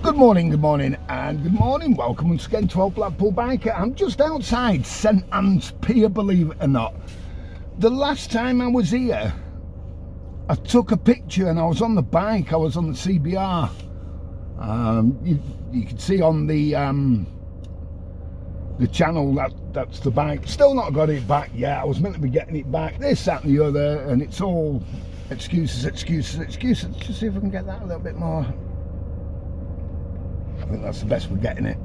Good morning, and good morning. Welcome once again to Old Blackpool Biker. I'm just outside St Anne's Pier, believe it or not. The last time I was here, I took a picture and I was on the bike. I was on the CBR. You can see on the channel that's the bike. Still not got it back yet. I was meant to be getting it back. This, that, and the other, and it's all excuses. Let's just see if I can get that a little bit more. I think that's the best we're getting it,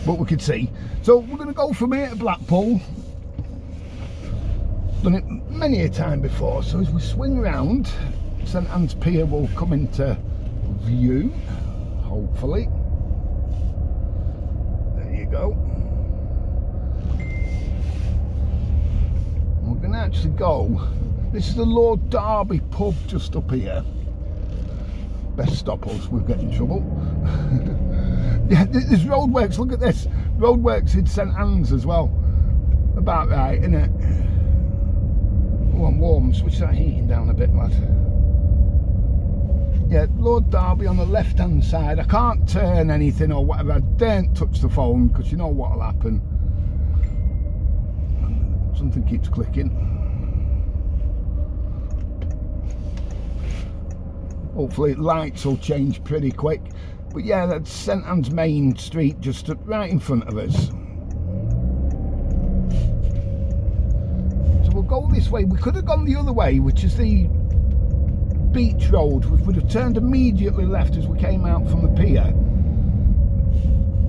but we could see. So we're going to go from here to Blackpool. Done it many a time before, so as we swing round, St Anne's Pier will come into view, hopefully. There you go. We're going to actually go. This is the Lord Derby pub just up here. Best stop us, we'll get in trouble. Yeah, there's roadworks, look at this. Roadworks in St Anne's as well. About right, isn't it? Oh, I'm warm, switch that heating down a bit, lad. Yeah, Lord Derby on the left hand side. I can't turn anything or whatever. I daren't touch the phone because you know what'll happen. Something keeps clicking. Hopefully lights will change pretty quick. But yeah, that's St Anne's main street just right in front of us. So we'll go this way. We could have gone the other way, which is the beach road. We would have turned immediately left as we came out from the pier.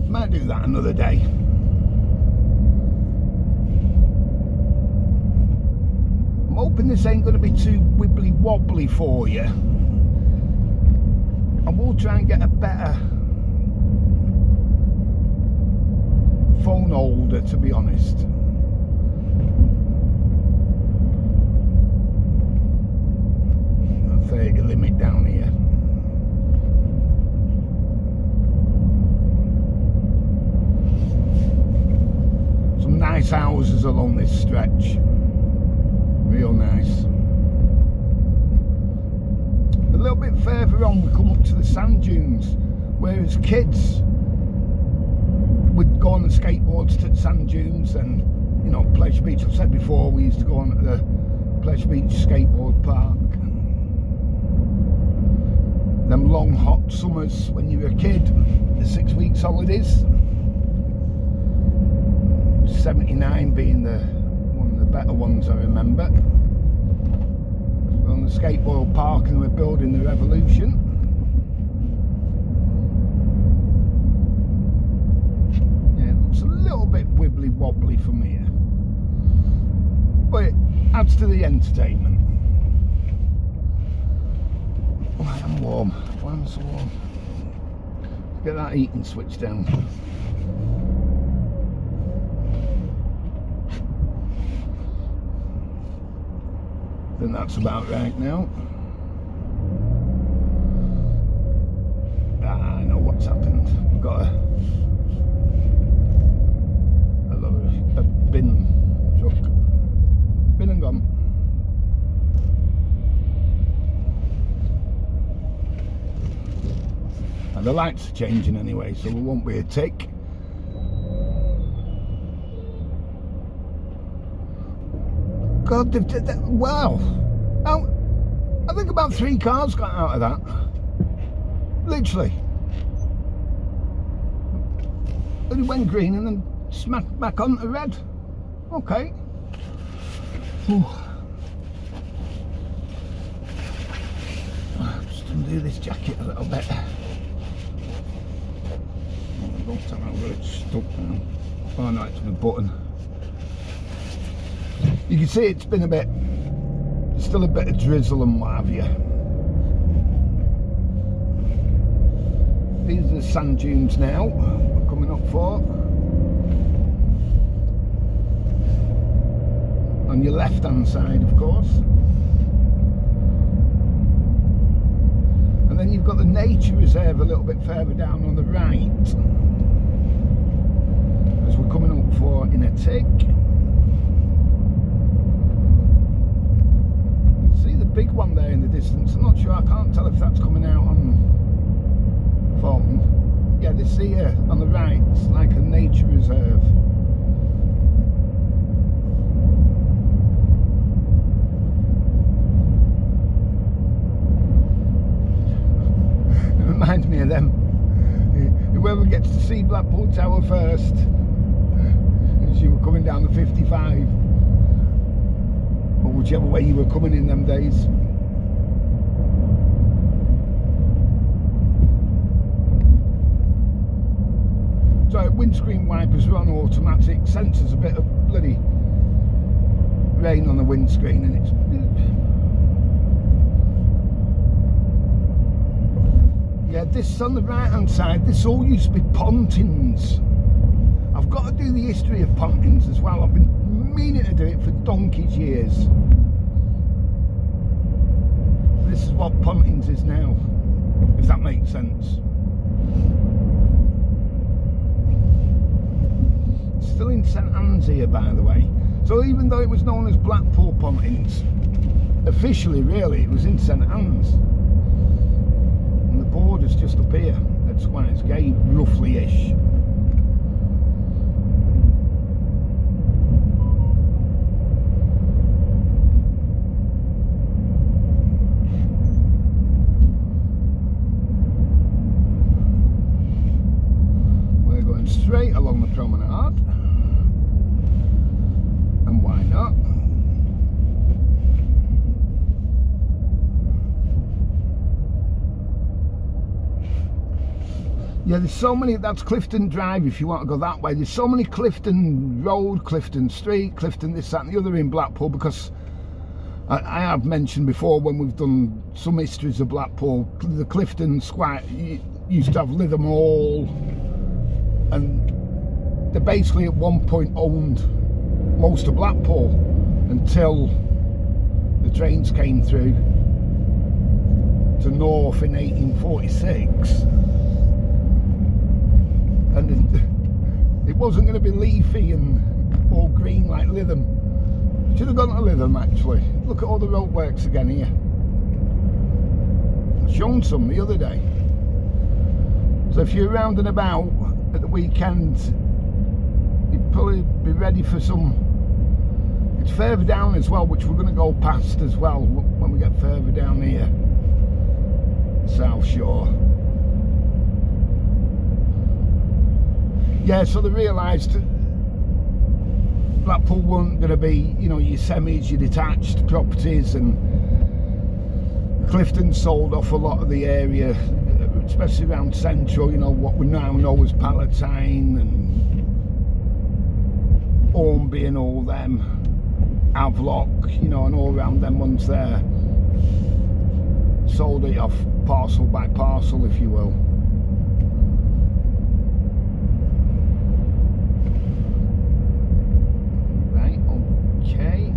Might do that another day. I'm hoping this ain't going to be too wibbly wobbly for you. I will try and get a better phone holder, to be honest. A 30 limit down here. Some nice houses along this stretch. Real nice. A little bit further on we come up to the sand dunes, where as kids we'd go on the skateboards to the sand dunes and, you know, Pleasure Beach. I've said before, we used to go on at the Pleasure Beach skateboard park. Them long hot summers when you were a kid, the 6 weeks holidays. 79 being one of the better ones I remember. On the skateboard park and we're building the Revolution. Yeah, it looks a little bit wibbly wobbly from here, but it adds to the entertainment. Oh, I am warm. Why am I so warm? Get that heating switch down. I think that's about right now. I know what's happened. We've got a bin truck. Bin and gone. And the lights are changing anyway, so we won't be a tick. God, wow. I think about 3 cars got out of that. Literally. And it went green and then smacked back onto red. Okay. Whew. Just undo this jacket a little bit. Don't tell me where it's stuck now. Oh no, it's the button. You can see it's been still a bit of drizzle and what have you. These are the sand dunes now we're coming up for. On your left hand side, of course. And then you've got the nature reserve a little bit further down on the right, as we're coming up for in a tick. See the big one there in the distance. I'm not sure, I can't tell if that's coming out on phone. here on the right. It's like a nature reserve. It reminds me of them. Whoever gets to see Blackpool Tower first, as you were coming down the 55, or whichever way you were coming in them days. So windscreen wipers are on automatic, sensors a bit of bloody rain on the windscreen, and it's yeah, this on the right hand side, this all used to be Pontins. I've got to do the history of Pontins as well. I've been meaning to do it for donkey's years. This is what Pontins is now, if that makes sense. Still in St Anne's here, by the way. So even though it was known as Blackpool Pontins, officially really it was in St Anne's. And the border's just up here at Squires Gate, roughly-ish. We're going straight along the promenade. And why not? Yeah, there's so many. That's Clifton Drive if you want to go that way. There's so many Clifton Road, Clifton Street, Clifton this, that and the other in Blackpool, because I have mentioned before when we've done some histories of Blackpool, the Clifton Square used to have Lytham Hall, and they basically at one point owned most of Blackpool until the trains came through to North in 1846, and it wasn't going to be leafy and all green like Lytham. Should have gone to Lytham actually. Look at all the roadworks again here. I've shown some the other day. So if you're around and about at the weekend, you'd probably be ready for some. It's further down as well, which we're going to go past as well when we get further down here, South Shore. Yeah, so they realised Blackpool weren't going to be, you know, your semis, your detached properties, and Clifton sold off a lot of the area, especially around Central, you know, what we now know as Palatine and Ormby and all them, Havelock, you know, and all around them ones there. Sold it off parcel by parcel, if you will. Right, okay.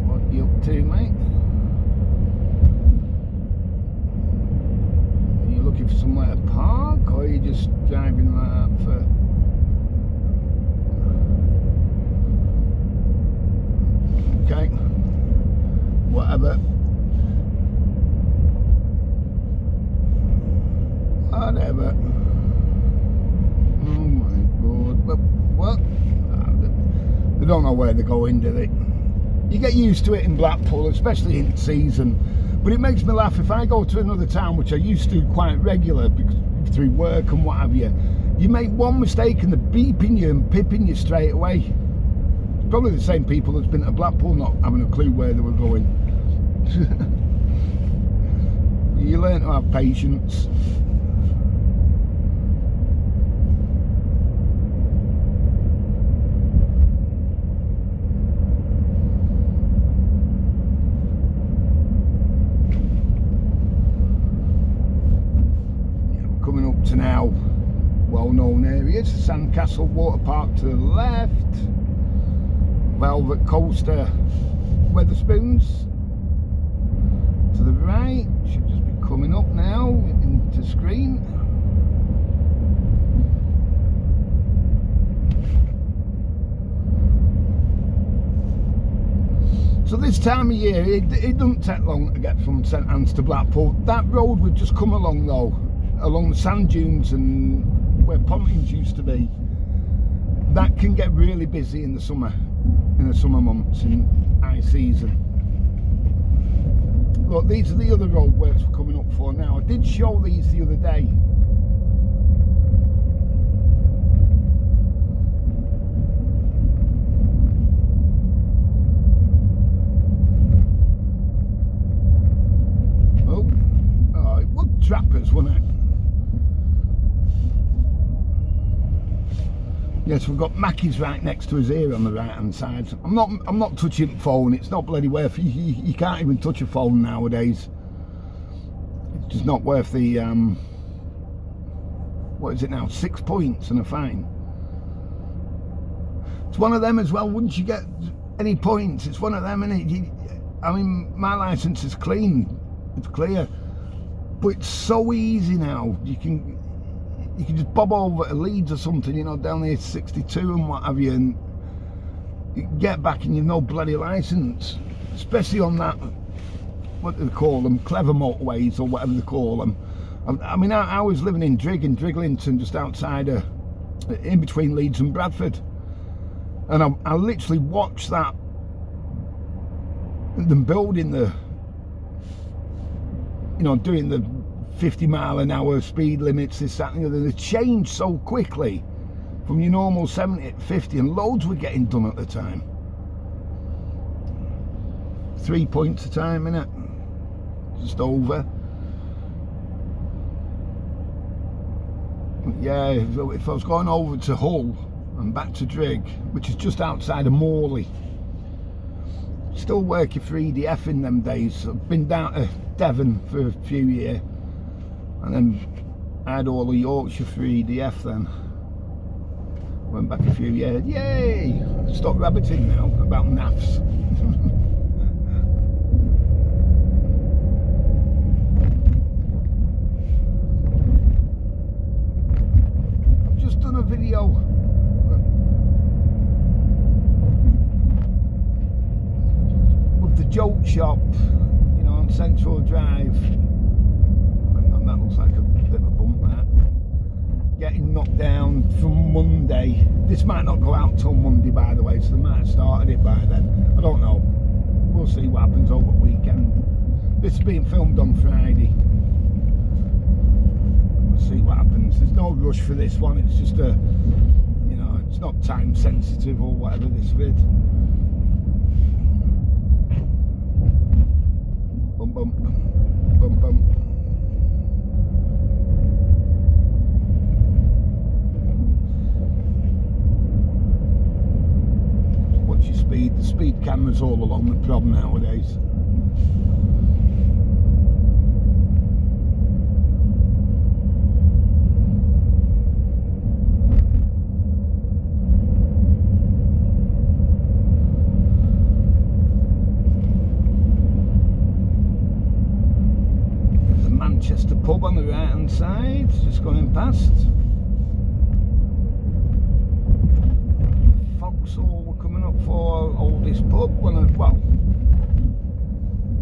What are you up to, mate? Are you looking for somewhere to park, or are you just driving like that for... Okay, whatever. Whatever. Oh my god. But what? They don't know where they're going, do they? You get used to it in Blackpool, especially in season. But it makes me laugh if I go to another town, which I used to quite regular because through work and what have you. You make one mistake and they're beeping you and pipping you straight away. Probably the same people that's been to Blackpool not having a clue where they were going. You learn to have patience. Yeah, we're coming up to now well-known areas. Sandcastle Water Park to the left. Velvet Coaster Wetherspoons to the right. Should just be coming up now into screen. So this time of year it doesn't take long to get from St Anne's to Blackpool. That road would just come along though, along the sand dunes and where Pontins used to be, that can get really busy in the summer months, in high season. Look, these are the other roadworks we're coming up for now. I did show these the other day. Oh, it would trappers, wouldn't it? Yes, we've got Mackie's right next to us here on the right hand side. I'm not touching the phone. It's not bloody worth. You can't even touch a phone nowadays. It's just not worth the what is it now? 6 points and a fine. It's one of them as well. Wouldn't you get any points? It's one of them, isn't it? I mean, my license is clean. It's clear, but it's so easy now. You can just bob over to Leeds or something, you know, down the 62 and what have you, and you get back and you've no bloody licence. Especially on that, what do they call them, clever motorways or whatever they call them. I mean, I was living in Driglington, just outside in between Leeds and Bradford, and I literally watched that, them building the, you know, doing the 50-mile-an-hour speed limits, this, that and the other. They changed so quickly from your normal 70 to 50, and loads were getting done at the time. 3 points a time, innit? Just over. Yeah, if I was going over to Hull and back to Drig, which is just outside of Morley, still working for EDF in them days. I've been down to Devon for a few years, and then I had all of Yorkshire for EDF then. Went back a few years. Yay! Stop rabbiting now about naffs. I've just done a video with the joke shop, you know, on Central Drive. That looks like a bit of a bump there. Getting knocked down from Monday. This might not go out till Monday, by the way, so they might have started it by then. I don't know. We'll see what happens over the weekend. This is being filmed on Friday. We'll see what happens. There's no rush for this one. It's just a, you know, it's not time sensitive or whatever, this vid. Bum bum. Bum bum. Your speed, the speed cameras all along the Prom nowadays. There's a Manchester pub on the right hand side, just going past. Vauxhall we're coming up for oldest pub. Well,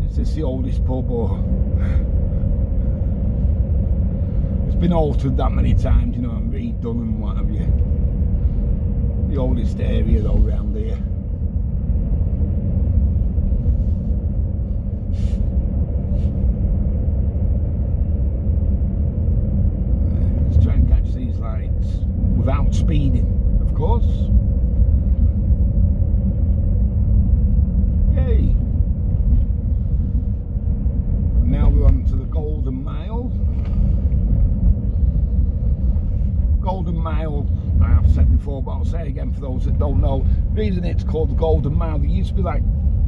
is this the oldest pub, or it's been altered that many times, you know, and redone and what have you. The oldest area though around here. Let's try and catch these lights without speeding, of course. Yay! Now we're on to the Golden Mile. Golden Mile, I have said before, but I'll say again for those that don't know. The reason it's called the Golden Mile, there used to be like,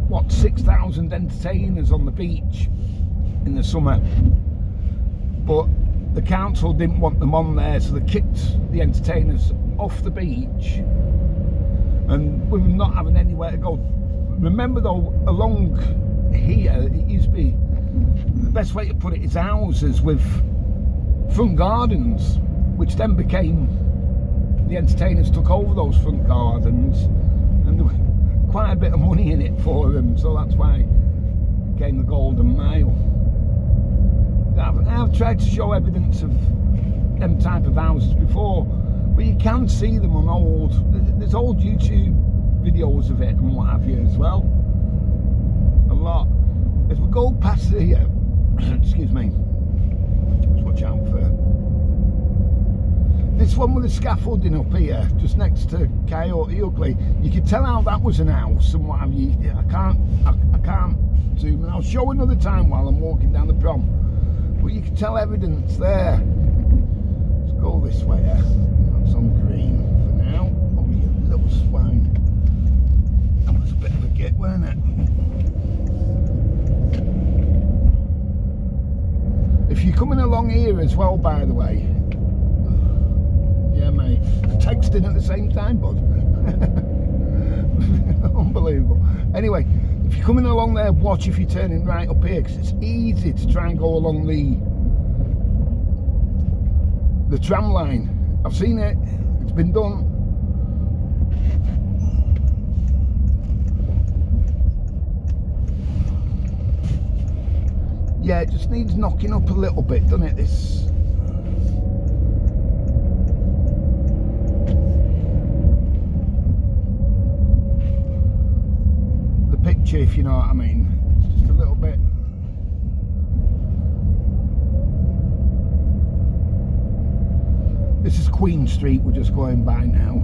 what, 6,000 entertainers on the beach in the summer. But the council didn't want them on there, so they kicked the entertainers off the beach. And with them not having anywhere to go. Remember though, along here, it used to be, the best way to put it is houses with front gardens, which then became, the entertainers took over those front gardens, and there was quite a bit of money in it for them, so that's why it became the Golden Mile. I've tried to show evidence of them type of houses before, but you can see them on there's old YouTube videos of it and what have you as well. A lot. As we go past here, excuse me, just watch out for this one with the scaffolding up here, just next to Coyote Ugly. You can tell how that was an house and what have you. I can't zoom in. I'll show another time while I'm walking down the prom. But you can tell evidence there. Let's go this way. That's on green for now. Oh, you little swine. That was a bit of a git, weren't it? If you're coming along here as well, by the way. Yeah, mate. Texting at the same time, bud. Unbelievable. Anyway, if you're coming along there, watch if you're turning right up here, because it's easy to try and go along the tram line. I've seen it. It's been done. Yeah, it just needs knocking up a little bit, doesn't it? This. The picture, if you know what I mean. It's just a little bit. This is Queen Street, we're just going by now.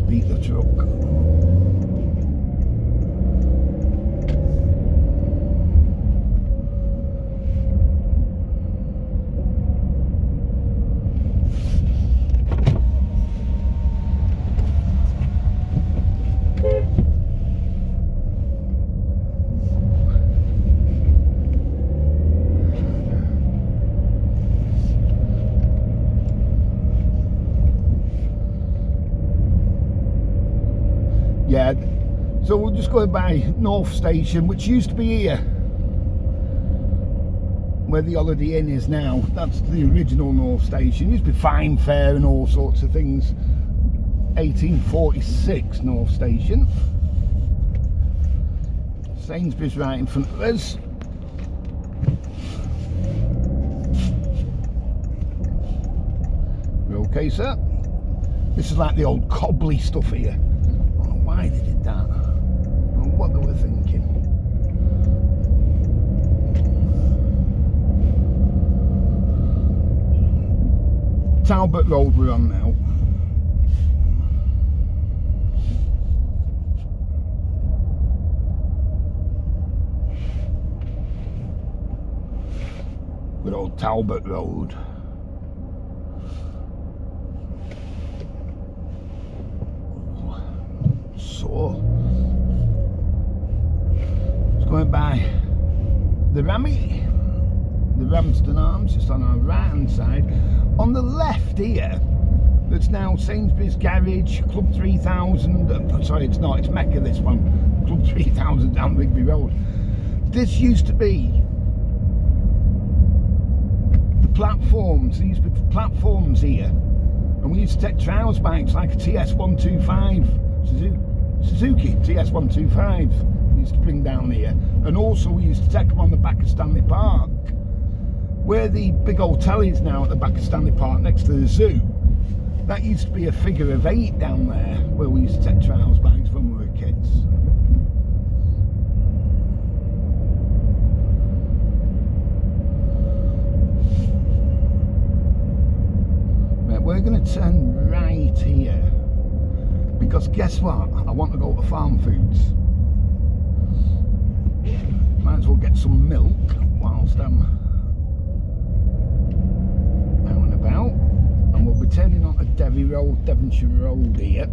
Beat the truck. Yeah, so we're just going by North Station, which used to be here, where the Holiday Inn is now. That's the original North Station. Used to be Fine Fair and all sorts of things. 1846 North Station. Sainsbury's right in front of us. We're okay, sir. This is like the old cobbly stuff here. Why they did that, and what they were thinking. Talbot Road we're on now. Good old Talbot Road. It's going by the Ramsden Arms, just on our right hand side. On the left here, that's now Sainsbury's Garage, Club 3000, sorry it's not, it's Mecca this one, Club 3000 down Rigby Road. This used to be the platforms, there used to be platforms here, and we used to take trials bikes like a TS125, Suzuki TS125 we used to bring down here, and also we used to take them on the back of Stanley Park, where the big old telly is now at the back of Stanley Park next to the zoo. That used to be a figure of 8 down there, where we used to take trials bikes when we were kids. Right, we're going to turn right here. Because guess what? I want to go to Farm Foods. Might as well get some milk whilst I'm out and about. And we'll be turning on to Devonshire Road here.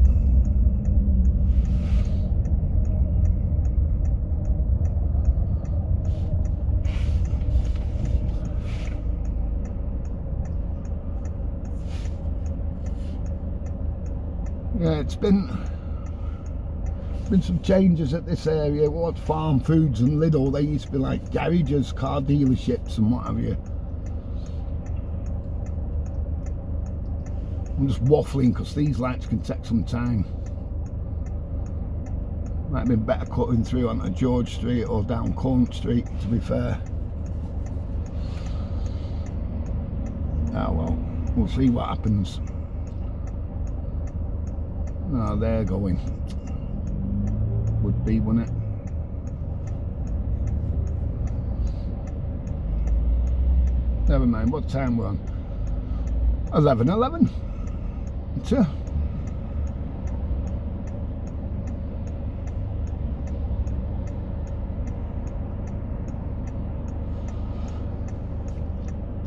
Yeah, it's been some changes at this area. What Farm Foods and Lidl, they used to be like garages, car dealerships and what have you. I'm just waffling because these lights can take some time. Might have been better cutting through onto George Street or down Corn Street, to be fair. Oh well, we'll see what happens. Oh, they're going. Would be, wouldn't it? Never mind, what time we're on? 11:11. It's a...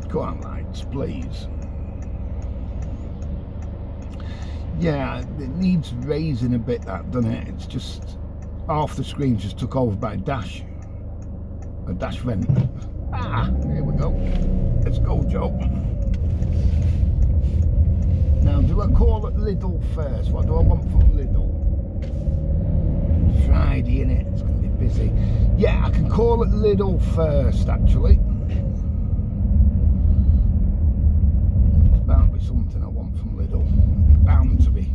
Go on, lights, please. Yeah, it needs raising a bit, that, doesn't it? It's just half the screen just took over by a dash vent. Ah, here we go. Let's go, Joe. Now, do I call it Lidl first? What do I want from Lidl? Friday, innit? It's going to be busy. Yeah, I can call it Lidl first, actually. There's bound to be something I want from Lidl. Bound to be.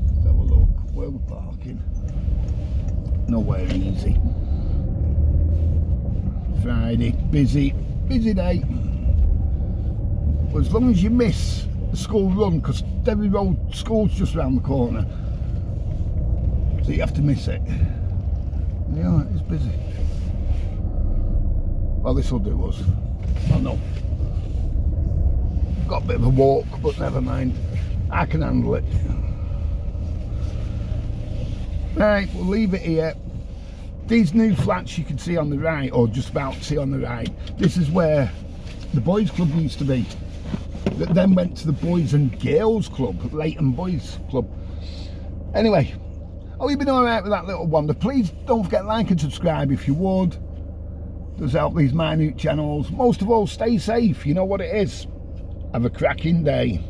Let's have a look. Where we're parking. Nowhere easy. Friday, busy day. Well, as long as you miss the school run, because Derry Road School's just round the corner, so you have to miss it. Yeah, it's busy. Well, this will do us. Oh no. Got a bit of a walk, but never mind. I can handle it. Right, we'll leave it here. These new flats you can see on the right, or just about to see on the right, this is where the boys club used to be. That then went to the Boys and Girls Club, Leighton Boys Club. Anyway, hope you've been alright with that little wonder. Please don't forget to like and subscribe if you would. Does help these minute channels. Most of all, stay safe. You know what it is. Have a cracking day.